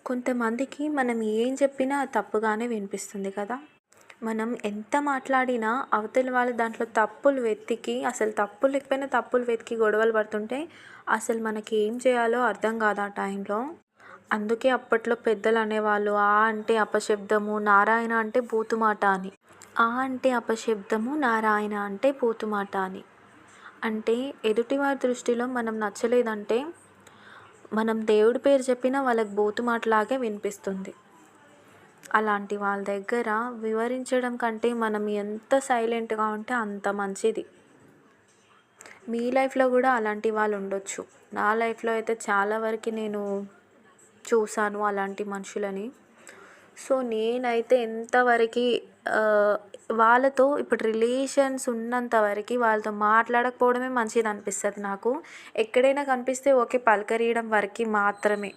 కొంతమందికి మనం ఏం చెప్పినా తప్పుగానే వినిపిస్తుంది కదా! మనం ఎంత మాట్లాడినా అవతలి వాళ్ళు దాంట్లో తప్పులు వెతికి, అసలు తప్పులు లేకపోయినా తప్పులు వెతికి గొడవలు పడుతుంటే అసలు మనకి ఏం చేయాలో అర్థం కాదు ఆ టైంలో. అందుకే అప్పట్లో పెద్దలు అనేవాళ్ళు ఆ అంటే అపశబ్దము, నారాయణ అంటే బూతుమాట అని. ఆ అంటే అపశబ్దము, నారాయణ అంటే బూతుమాట అని. అంటే ఎదుటివారి దృష్టిలో మనం నచ్చలేదంటే మనం దేవుడి పేరు చెప్పినా వాళ్ళకి బూతుమాటలాగే వినిపిస్తుంది. అలాంటి వాళ్ళ దగ్గర వివరించడం కంటే మనం ఎంత సైలెంట్‌గా ఉంటే అంత మంచిది. మీ లైఫ్‌లో గూడా అలాంటి వాళ్ళు ఉండొచ్చు. నా లైఫ్‌లో అయితే చాలా వరకి నేను చూసాను అలాంటి మనుషులని. సో, నేనైతే ఎంతవరకి ఆహ్, వాళ్ళతో ఇప్పుడు రిలేషన్స్ ఉన్నంత వరకి వాళ్ళతో మాట్లాడకపోవడమే మంచిదనిపిస్తది నాకు. ఎక్కడైనా కనిపిస్తే ఓకే. పలకరీయడం వరకి మాత్రమే.